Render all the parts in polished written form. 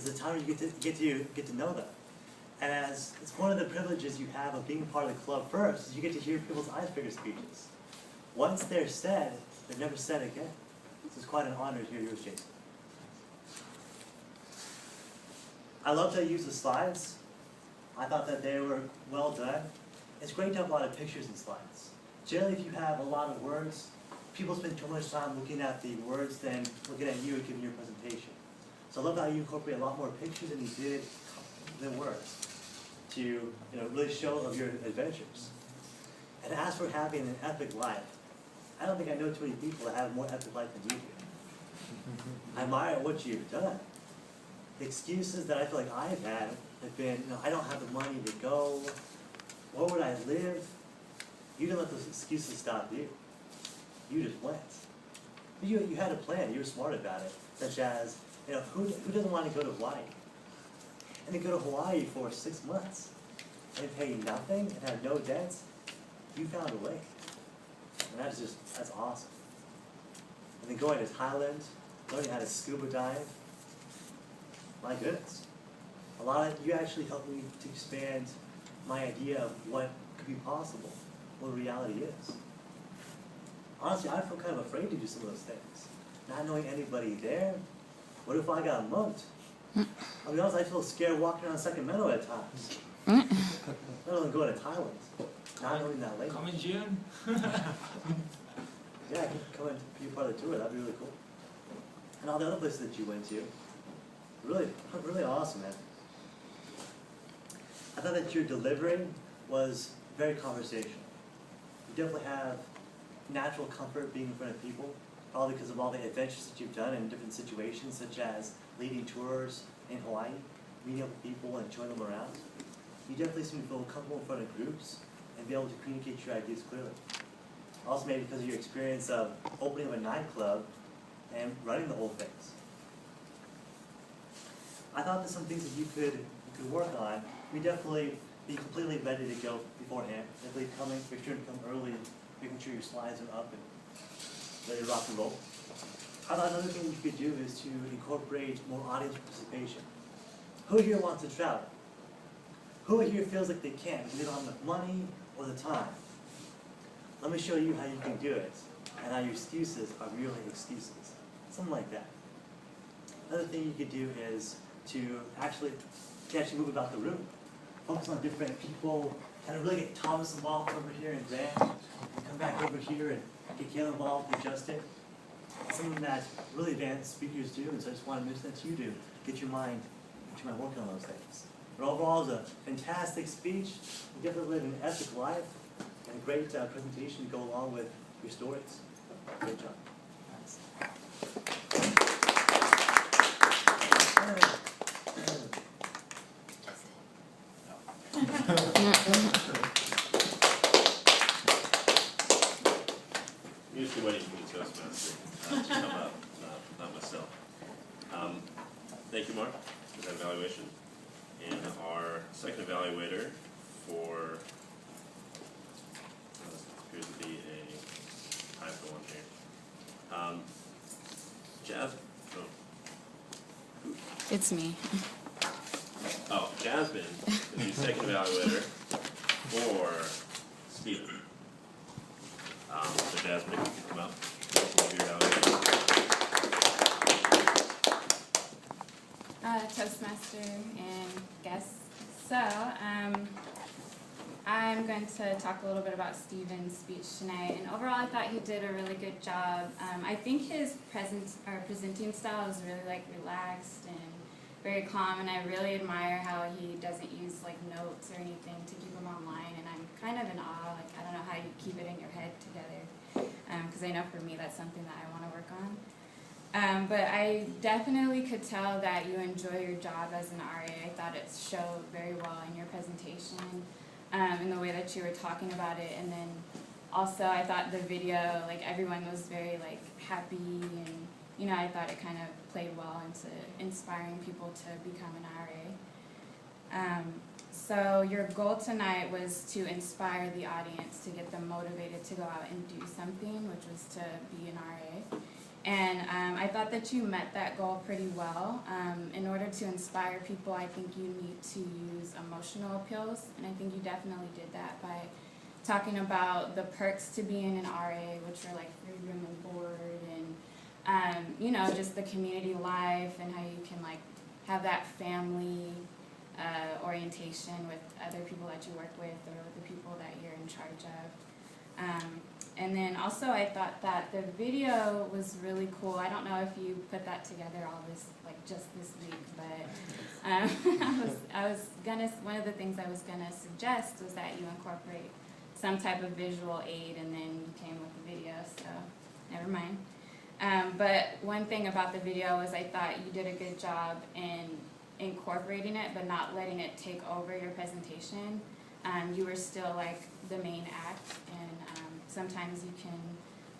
is the time you get to know them. And as it's one of the privileges you have of being part of the club first, is you get to hear people's icebreaker speeches. Once they're said, they're never said again. So it's quite an honor to hear yours, Jason. I love to use the slides. I thought that they were well done. It's great to have a lot of pictures and slides. Generally, if you have a lot of words, people spend too much time looking at the words than looking at you and giving your presentation. So I love how you incorporate a lot more pictures than you did the words to really show of your adventures. And as for having an epic life, I don't think I know too many people that have a more epic life than you do. I admire what you've done. The excuses that I feel like I've had have been, I don't have the money to go. Where would I live? You didn't let those excuses stop you. You just went. You had a plan. You were smart about it. Such as, who doesn't want to go to Hawaii? And to go to Hawaii for 6 months and pay nothing and have no debts, you found a way. And that's awesome. And then going to Thailand, learning how to scuba dive, my goodness. You actually helped me to expand my idea of what could be possible, what reality is. Honestly, I feel kind of afraid to do some of those things. Not knowing anybody there, what if I got mugged? I'll be honest, I feel scared walking around Sacramento at times. Let alone going to Thailand. Not knowing that language. Come in June. Yeah, I can come and be part of the tour. That'd be really cool. And all the other places that you went to. Really, really awesome, man. I thought that your delivery was very conversational. You definitely have natural comfort being in front of people, probably because of all the adventures that you've done in different situations, such as leading tours in Hawaii, meeting up with people and showing them around. You definitely seem to feel comfortable in front of groups and be able to communicate your ideas clearly. Also maybe because of your experience of opening up a nightclub and running the whole things. I thought there's some things that you could work on. We definitely be completely ready to go beforehand. Definitely make sure to come early, making sure your slides are up and ready to rock and roll. I thought another thing you could do is to incorporate more audience participation. Who here wants to travel? Who here feels like they can't because they don't have enough money or the time? Let me show you how you can do it and how your excuses are really excuses. Something like that. Another thing you could do is to actually move about the room. Focus on different people, kind of really get Thomas involved over here and Grant, and come back over here and get Kayla involved and Justin. Something that really advanced speakers do, and so I just want to mention that to you to get your mind working on those things. But overall, it was a fantastic speech. You definitely lived an epic life and a great presentation to go along with your stories. Great job. Thanks. I'm usually waiting for the Toastmaster to come up, not myself. Thank you, Mark, for that evaluation. And our second evaluator for, this appears to be a typo on here. Jasmine. It's me. Oh, Jasmine is the second evaluator for Stephen. So Jasmine, if you could come up, give your evaluation. Toastmaster and guests. So, I'm going to talk a little bit about Stephen's speech tonight. And overall, I thought he did a really good job. I think his presenting style is really relaxed and very calm, and I really admire how he doesn't use notes or anything to keep them online. And I'm kind of in awe. I don't know how you keep it in your head together, because I know for me that's something that I want to work on. But I definitely could tell that you enjoy your job as an RA. I thought it showed very well in your presentation, in the way that you were talking about it. And then also I thought the video, everyone was very happy, and I thought it kind of played well into inspiring people to become an RA. So your goal tonight was to inspire the audience, to get them motivated to go out and do something, which was to be an RA. And I thought that you met that goal pretty well. In order to inspire people, I think you need to use emotional appeals, and I think you definitely did that by talking about the perks to being an RA, which are like free room and board, and you know, just the community life and how you can like have that family orientation with other people that you work with or with the people that you're in charge of. And then also I thought that the video was really cool. I don't know if you put that together all this, like just this week, but I was gonna, one of the things I was gonna suggest was that you incorporate some type of visual aid, and then you came with the video, so never mind. But one thing about the video was I thought you did a good job in incorporating it, but not letting it take over your presentation. You were still like the main act, and sometimes you can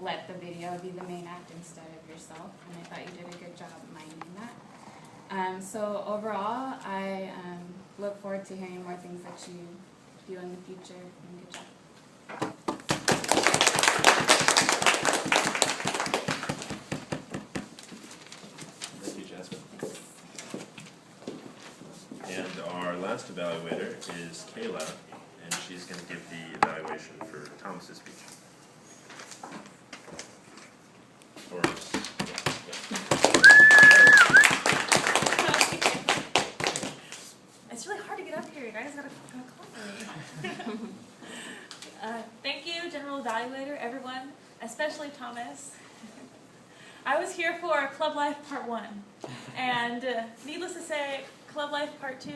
let the video be the main act instead of yourself, and I thought you did a good job minding that. So overall, I look forward to hearing more things that you do in the future, and good job. Thank you, Jasmine. And our last evaluator is Kayla, and she's going to give the evaluation for Thomas's speech. Or, It's really hard to get up here. You guys gotta cooperate. Thank you, General Evaluator, everyone, especially Thomas. I was here for Club Life Part 1, and needless to say, Club Life Part 2,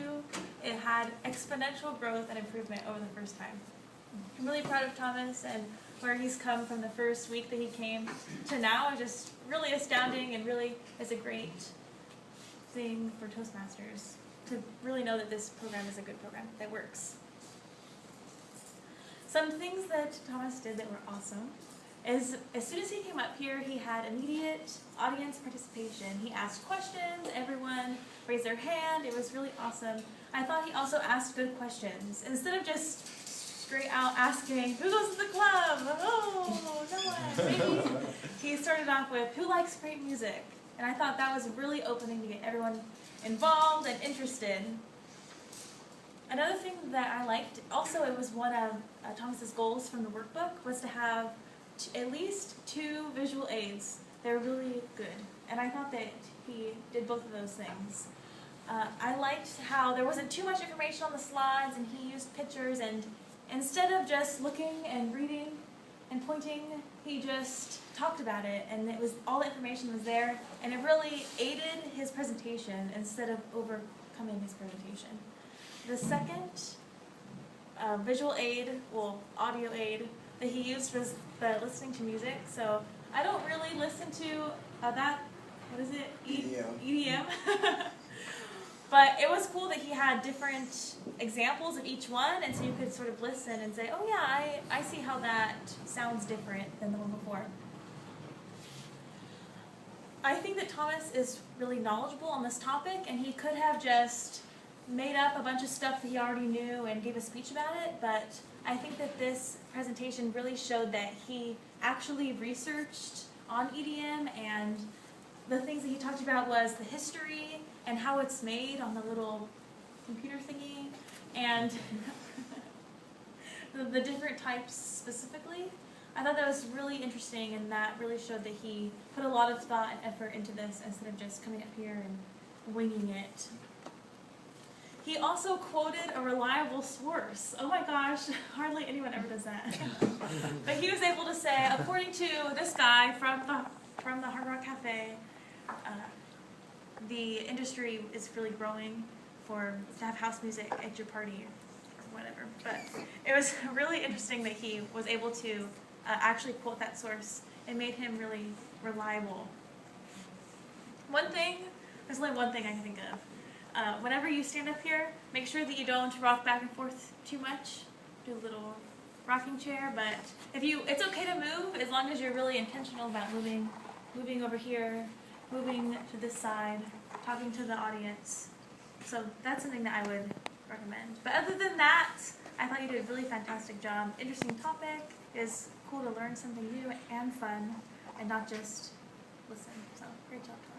it had exponential growth and improvement over the first time. I'm really proud of Thomas and where he's come from the first week that he came to now is just really astounding, and really is a great thing for Toastmasters to really know that this program is a good program that works. Some things that Thomas did that were awesome is as soon as he came up here, he had immediate audience participation. He asked questions, everyone raised their hand, it was really awesome. I thought he also asked good questions. Instead of just straight out asking, who goes to the club? Oh, no one. Maybe he started off with, who likes great music? And I thought that was really opening to get everyone involved and interested. Another thing that I liked, also it was one of Thomas's goals from the workbook, was to have at least 2 visual aids. They're really good, and I thought that he did both of those things. I liked how there wasn't too much information on the slides, and he used pictures, and instead of just looking and reading and pointing, he just talked about it, and it was all the information was there, and it really aided his presentation instead of overcoming his presentation. The second visual aid, well, audio aid that he used was the listening to music. So I don't really listen to that, what is it? EDM. But it was cool that he had different examples of each one, and so you could sort of listen and say, oh yeah, I see how that sounds different than the one before. I think that Thomas is really knowledgeable on this topic, and he could have just made up a bunch of stuff that he already knew and gave a speech about it, but I think that this presentation really showed that he actually researched on EDM, and the things that he talked about was the history and how it's made on the little computer thingy, and the different types specifically. I thought that was really interesting, and that really showed that he put a lot of thought and effort into this instead of just coming up here and winging it. He also quoted a reliable source. Oh my gosh, hardly anyone ever does that. But he was able to say, according to this guy from the Hard Rock Cafe, the industry is really growing to have house music at your party or whatever. But it was really interesting that he was able to actually quote that source. It made him really reliable. There's only one thing I can think of. Whenever you stand up here, make sure that you don't rock back and forth too much. Do a little rocking chair, but it's okay to move as long as you're really intentional about moving over here, moving to this side, talking to the audience. So that's something that I would recommend. But other than that, I thought you did a really fantastic job. Interesting topic. It's cool to learn something new and fun, and not just listen. So great job, Thomas.